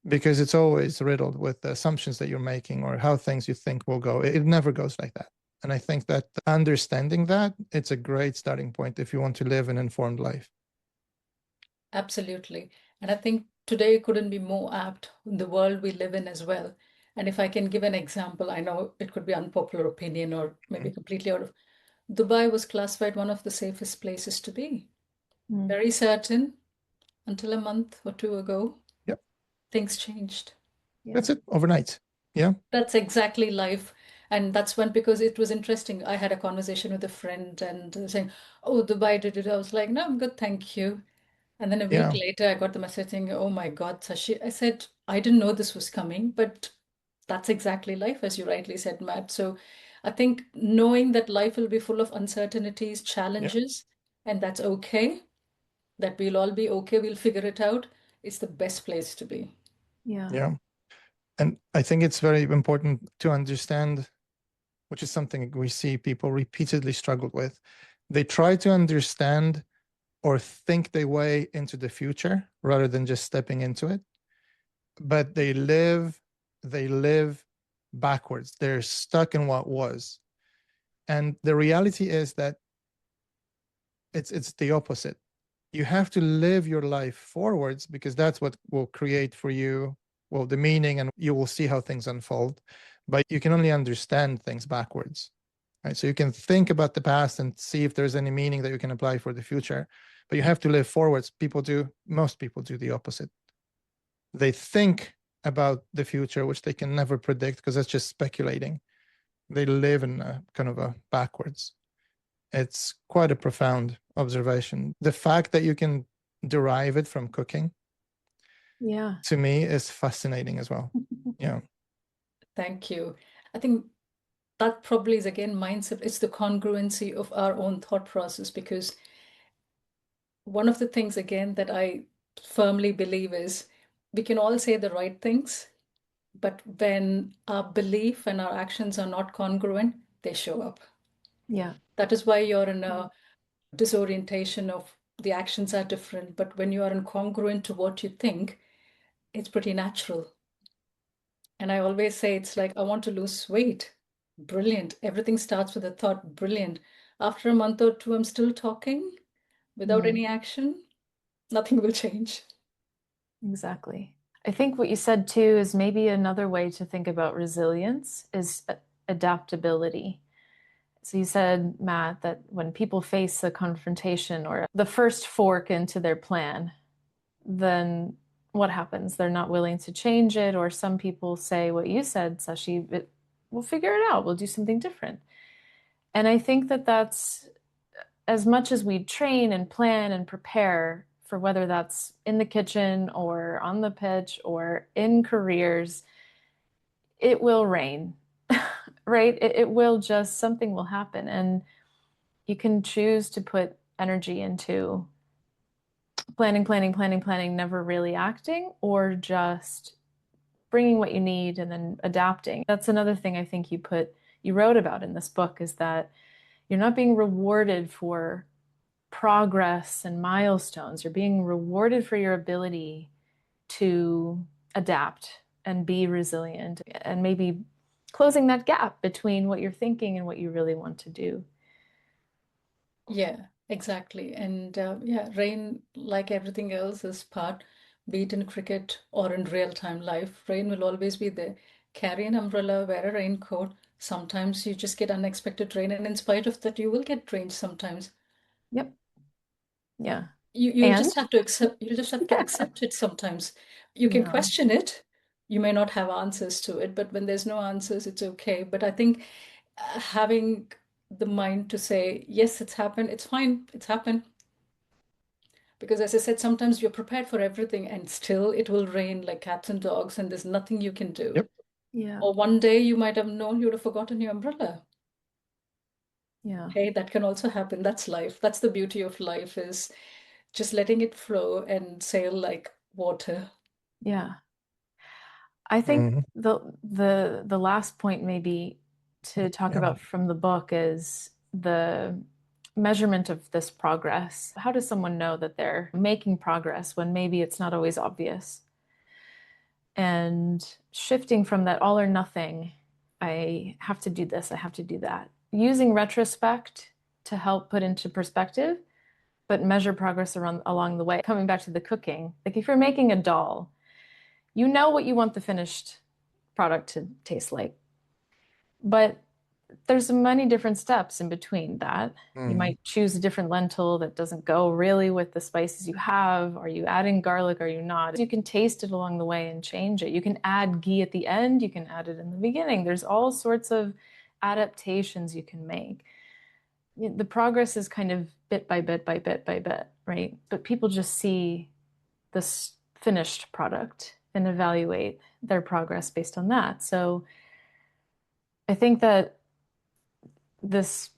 because it's always riddled with the assumptions that you're making or how things you think will go. It never goes like that. And I think that understanding that, it's a great starting point if you want to live an informed life. Absolutely. And I think today couldn't be more apt in the world we live in as well. And if I can give an example, I know it could be unpopular opinion or maybe Mm. completely out of Dubai was classified one of the safest places to be. Mm. Very certain until a month or two ago, Yep. things changed. Yeah. That's it overnight. Yeah. That's exactly life. And that's when, because it was interesting, I had a conversation with a friend and saying, "Oh, Dubai did it." I was like, "No, I'm good, thank you." And then a week Yeah. later, I got the message saying, "Oh my God, Sashi." I said, "I didn't know this was coming," but that's exactly life, as you rightly said, Matt. So I think knowing that life will be full of uncertainties, Yeah. challenges, and that's okay, that we'll all be okay, we'll figure it out, is the best place to be. Yeah. Yeah. And I think it's very important to understand, which is something we see people repeatedly struggle with. They try to understand or think their way into the future rather than just stepping into it. But they live backwards. They're stuck in what was. And the reality is that it's the opposite. You have to live your life forwards, because that's what will create for you, well, the meaning, and you will see how things unfold. But you can only understand things backwards. Right? So you can think about the past and see if there's any meaning that you can apply for the future, but you have to live forwards. Most people do the opposite. They think about the future, which they can never predict because that's just speculating. They live in a kind of a backwards. It's quite a profound observation. The fact that you can derive it from cooking, Yeah. to me, is fascinating as well. Yeah. Thank you. I think that probably is again mindset. It's the congruency of our own thought process, because one of the things again that I firmly believe is we can all say the right things, but when our belief and our actions are not congruent, they show up. Yeah. That is why you're in a disorientation of the actions are different, but when you are incongruent to what you think, it's pretty natural. And I always say it's like, I want to lose weight. Brilliant. Everything starts with a thought. Brilliant. After a month or two, I'm still talking without Mm, any action. Nothing will change. exactly. I think what you said too is maybe another way to think about resilience is adaptability. So you said, Matt, that when people face a confrontation or the first fork into their plan, then what happens? They're not willing to change it, or some people say what you said, Sashi, we'll figure it out, we'll do something different. And I think that that's as much as we train and plan and prepare for whether that's in the kitchen or on the pitch or in careers, it will rain, right? It will just, something will happen. And you can choose to put energy into planning, planning, planning, planning, never really acting, or just bringing what you need and then adapting. That's another thing I think you wrote about in this book is that you're not being rewarded for progress and milestones. You're being rewarded for your ability to adapt and be resilient and maybe closing that gap between what you're thinking and what you really want to do. Yeah, exactly. And yeah, rain, like everything else, is part, be it in cricket or in real-time life, rain will always be there. Carry an umbrella, wear a raincoat. Sometimes you just get unexpected rain, and in spite of that, you will get drenched sometimes. Yep. Yeah. You'll And just have to accept, you'll just have to accept it sometimes. You can yeah. question it. You may not have answers to it, but when there's no answers, it's okay. But I think having the mind to say, yes, it's happened, it's fine, it's happened. Because as I said, sometimes you're prepared for everything and still it will rain like cats and dogs and there's nothing you can do. Yep. Yeah. Or one day you might have known you'd have forgotten your umbrella. Yeah. Hey, that can also happen. That's life. That's the beauty of life is just letting it flow and sail like water. Yeah. I think Mhm. the last point maybe to talk Yeah. about from the book is the measurement of this progress. How does someone know that they're making progress when maybe it's not always obvious? And shifting from that all or nothing, I have to do this, I have to do that. Using retrospect to help put into perspective, but measure progress along the way. Coming back to the cooking, like if you're making a dal, you know what you want the finished product to taste like. But there's many different steps in between that. You Mm. might choose a different lentil that doesn't go really with the spices you have. Are you adding garlic? Are you not? You can taste it along the way and change it. You can add ghee at the end. You can add it in the beginning. There's all sorts of adaptations you can make. The progress is kind of bit by bit by bit by bit, right? But people just see this finished product and evaluate their progress based on that. So I think that this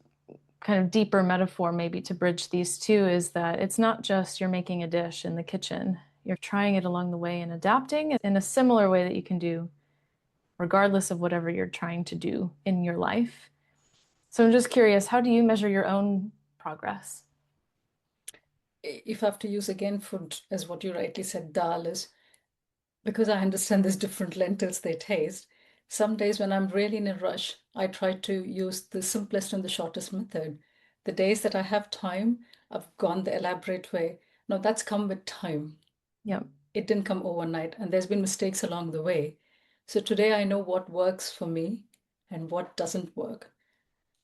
kind of deeper metaphor, maybe to bridge these two, is that it's not just you're making a dish in the kitchen, you're trying it along the way and adapting in a similar way that you can do regardless of whatever you're trying to do in your life. So I'm just curious, how do you measure your own progress? If I have to use again food as what you rightly said, dal is because I understand there's different lentils they taste. Some days when I'm really in a rush, I try to use the simplest and the shortest method. The days that I have time, I've gone the elaborate way. No, that's come with time. Yep. It didn't come overnight, and there's been mistakes along the way. So today I know what works for me and what doesn't work.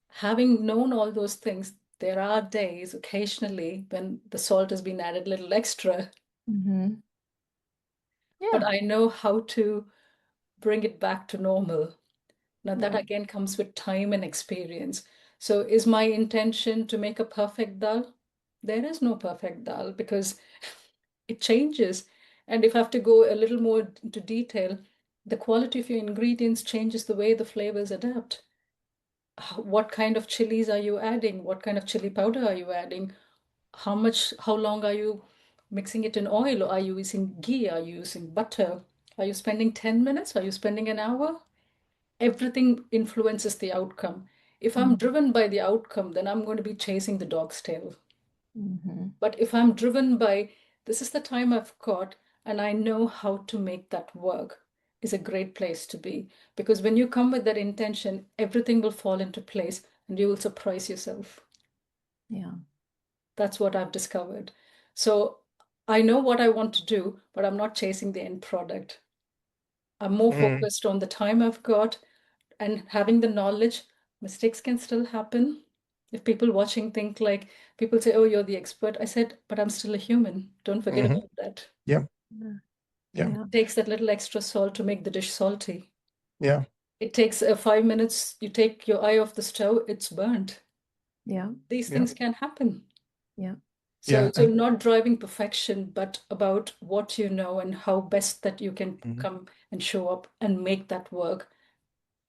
Having known all those things, there are days occasionally when the salt has been added a little extra, Mm-hmm. but Yeah. I know how to bring it back to normal. Now, that Yeah. again comes with time and experience. So, is my intention to make a perfect dal? There is no perfect dal because it changes. And if I have to go a little more into detail, the quality of your ingredients changes the way the flavors adapt. What kind of chilies are you adding? What kind of chili powder are you adding? How long are you mixing it in oil? Are you using ghee? Are you using butter? Are you spending 10 minutes? Are you spending an hour? Everything influences the outcome. If I'm driven by the outcome, then I'm going to be chasing the dog's tail. Mm-hmm. But if I'm driven by this is the time I've got and I know how to make that work, is a great place to be. Because when you come with that intention, everything will fall into place and you will surprise yourself. Yeah. That's what I've discovered. So I know what I want to do, but I'm not chasing the end product. I'm more focused on the time I've got and having the knowledge. Mistakes can still happen. If people watching think like, people say, oh, you're the expert. I said, but I'm still a human. Don't forget about that. Yeah. Yeah. Yeah. Yeah. It takes that little extra salt to make the dish salty. Yeah. It takes 5 minutes. You take your eye off the stove, it's burnt. Yeah. These Yeah. things can happen. Yeah. So, Yeah. so not driving perfection, but about what you know and how best that you can come and show up and make that work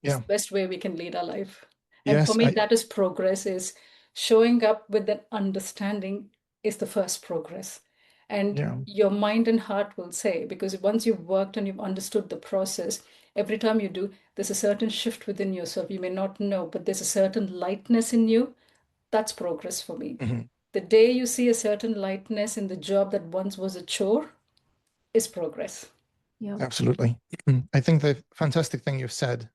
is Yeah. the best way we can lead our life. And for Yes. me, that is progress, is showing up with an understanding is the first progress. And Yeah. your mind and heart will say, because once you've worked and you've understood the process, every time you do, there's a certain shift within yourself. You may not know, but there's a certain lightness in you. That's progress for me. The day you see a certain lightness in the job that once was a chore is progress. Yeah. Absolutely. I think the fantastic thing you've said,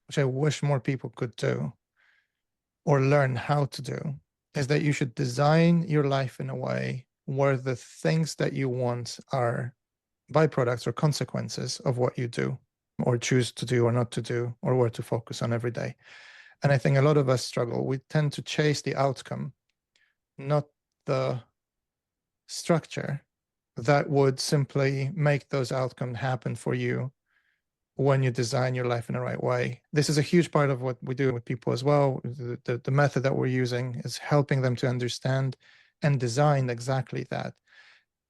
which I wish more people could do or learn how to do, is that you should design your life in a way where the things that you want are byproducts or consequences of what you do or choose to do or not to do or where to focus on every day. And I think a lot of us struggle. We tend to chase the outcome, not the structure that would simply make those outcomes happen for you when you design your life in the right way. This is a huge part of what we do with people as well. The method that we're using is helping them to understand and design exactly that.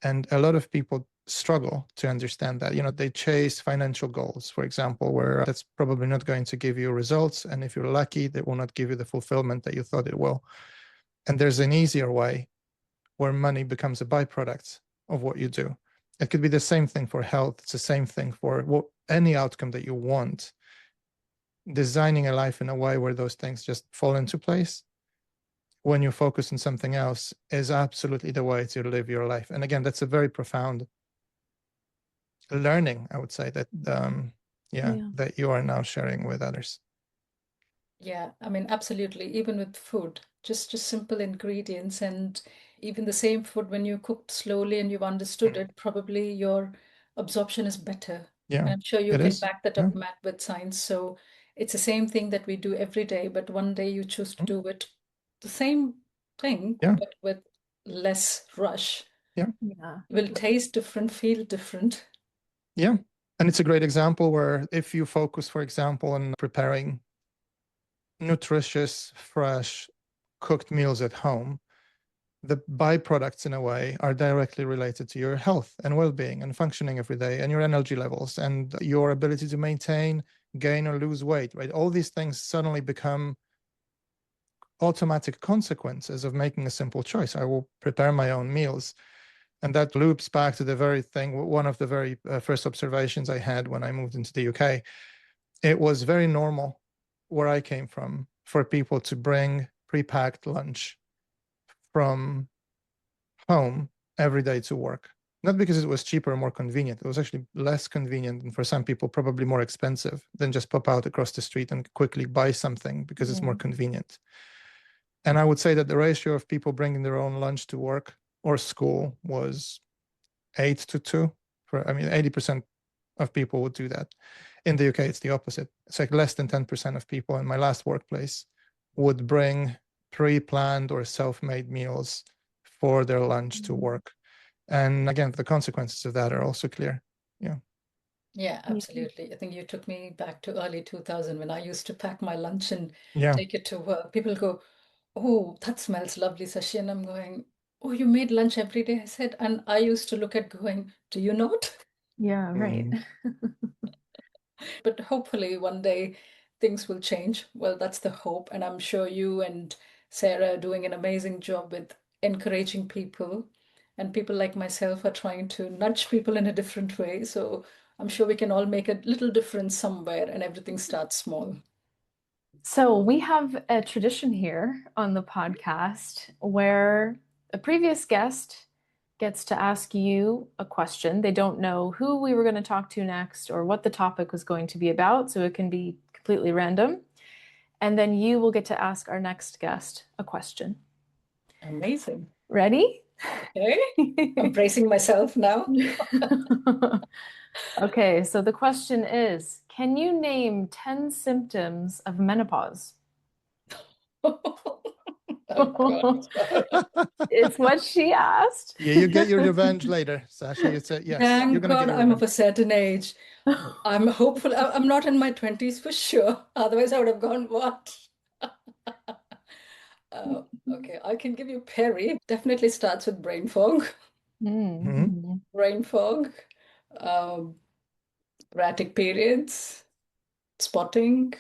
And a lot of people struggle to understand that. They chase financial goals, for example, where that's probably not going to give you results. And if you're lucky, they will not give you the fulfillment that you thought it will. And there's an easier way where money becomes a byproduct of what you do. It could be the same thing for health. It's the same thing for any outcome that you want. Designing a life in a way where those things just fall into place when you focus on something else is absolutely the way to live your life. And again, that's a very profound learning, I would say, that that you are now sharing with others. Yeah, I mean, absolutely. Even with food, just simple ingredients, and even the same food, when you cooked slowly and you've understood it, probably your absorption is better. Yeah, And I'm sure you it can is. back that Yeah. up, Matt, with science. So it's the same thing that we do every day, but one day you choose to do it the same thing, Yeah. but with less rush. Yeah. Yeah. Will taste different, feel different. Yeah. And it's a great example where if you focus, for example, on preparing nutritious, fresh, cooked meals at home, the byproducts, in a way, are directly related to your health and well-being and functioning every day and your energy levels and your ability to maintain, gain, or lose weight, right? All these things suddenly become automatic consequences of making a simple choice. I will prepare my own meals. And that loops back to the very thing, one of the very first observations I had when I moved into the UK. It was very normal where I came from for people to bring pre-packed lunch from home every day to work. Not because it was cheaper or more convenient. It was actually less convenient, and for some people, probably more expensive than just pop out across the street and quickly buy something because it's more convenient. And I would say that the ratio of people bringing their own lunch to work or school was 8-2. I mean, 80% of people would do that. In the UK, it's the opposite. It's like less than 10% of people in my last workplace would bring pre-planned or self-made meals for their lunch to work. And again, the consequences of that are also clear. Yeah. Yeah, absolutely. I think you took me back to early 2000 when I used to pack my lunch and Yeah. take it to work. People go, oh, that smells lovely, Sashi. And I'm going, oh, you made lunch every day? I said, and I used to look at going, do you not? Yeah, right. But hopefully one day things will change. Well, that's the hope. And I'm sure you and Sarah are doing an amazing job with encouraging people. And people like myself are trying to nudge people in a different way. So I'm sure we can all make a little difference somewhere and everything starts small. So we have a tradition here on the podcast where a previous guest gets to ask you a question. They don't know who we were going to talk to next or what the topic was going to be about, so it can be completely random. And then you will get to ask our next guest a question. Amazing. Ready? Okay. I'm bracing myself now. Okay, so the question is, can you name 10 symptoms of menopause? Oh, God. It's what she asked. Yeah, you get your revenge later, Sashi. It's a yes. You're Thank gonna get God your I'm of revenge. a certain age. I'm hopeful. I'm not in my 20s for sure. Otherwise, I would have gone, what? Okay, I can give you Perry. Definitely starts with brain fog. Mm-hmm. Brain fog, um, erratic periods, spotting,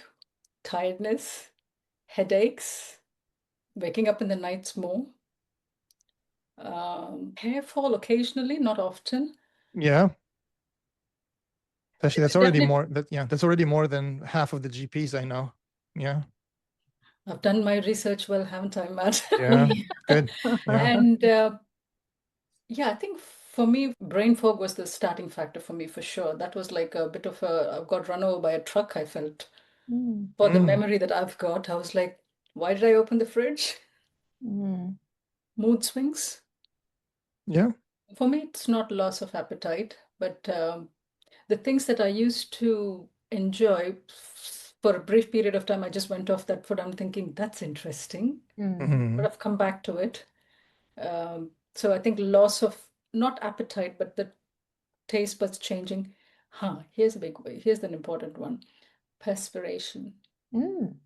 tiredness, headaches, waking up in the nights more, hair fall occasionally, not often. Yeah. Actually, that's It's already definitely, that's already more than half of the GPs I know. Yeah. I've done my research well, haven't I, Matt? Yeah. Good. Yeah. And yeah, I think for me, brain fog was the starting factor for me for sure. That was like a bit of I got run over by a truck, I felt. For the Mm. memory that I've got, I was like, why did I open the fridge? Mm. Mood swings. Yeah. For me, it's not loss of appetite, but the things that I used to enjoy for a brief period of time, I just went off that food. I'm thinking, that's interesting, but Mhm. I've come back to it. So I think loss of not appetite, but the taste buds changing. Here's a big way. Here's an important one. Perspiration. Mm.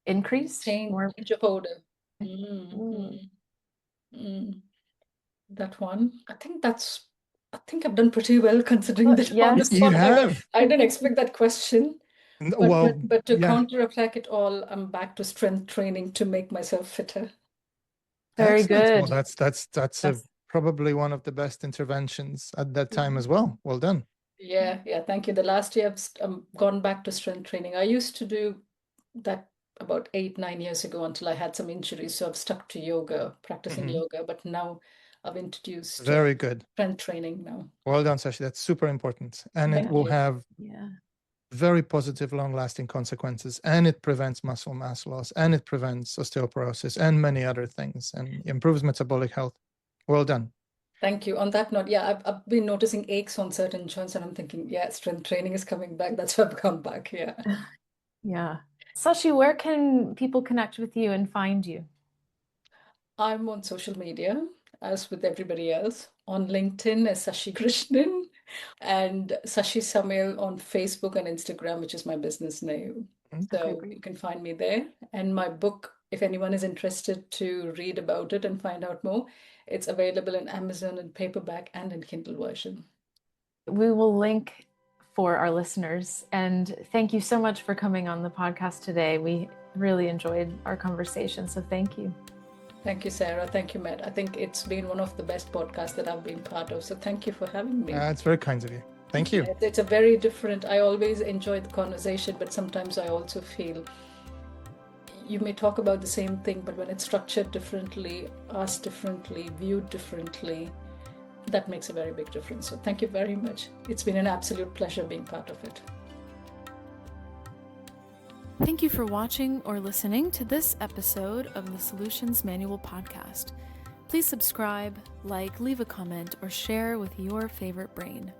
Increased? More. Change of odor. Mm. Mm, mm. That one. I think I've done pretty well considering that I'm on the Yes. You spot. have. I didn't expect that question. But Well, but to yeah. counterattack it all, I'm back to strength training to make myself fitter. Very Excellent. Well, good. that's That's probably one of the best interventions at that time as well. Well done. Yeah, thank you. The last year I've gone back to strength training. I used to do that about 8, 9 years ago until I had some injuries. So I've stuck to yoga, practicing Mhm. yoga, but now I've introduced Very good. strength training now. Well done, Sashi. That's super important. And it Thank will you. have yeah. very positive, long-lasting consequences. And it prevents muscle mass loss, and it prevents osteoporosis and many other things, and improves metabolic health. Well done. Thank you. On that note, yeah, I've been noticing aches on certain joints, and I'm thinking, yeah, strength training is coming back. That's why I've come back. Yeah. Yeah. Sashi, where can people connect with you and find you? I'm on social media, as with everybody else, on LinkedIn as Sashi Krishnan and Sashi Samyal on Facebook and Instagram, which is my business name. Mhm. Okay, So great. you can find me there. And my book, if anyone is interested to read about it and find out more, it's available in Amazon in paperback and in Kindle version. We will link for our listeners. And thank you so much for coming on the podcast today. We really enjoyed our conversation. So thank you. Thank you, Sarah. Thank you, Matt. I think it's been one of the best podcasts that I've been part of. So thank you for having me. It's very kind of you. Thank you. It's a very different, I always enjoy the conversation, but sometimes I also feel you may talk about the same thing, but when it's structured differently, asked differently, viewed differently, that makes a very big difference. So thank you very much. It's been an absolute pleasure being part of it. Thank you for watching or listening to this episode of the Solutions Manual podcast. Please subscribe, like, leave a comment, or share with your favorite brain.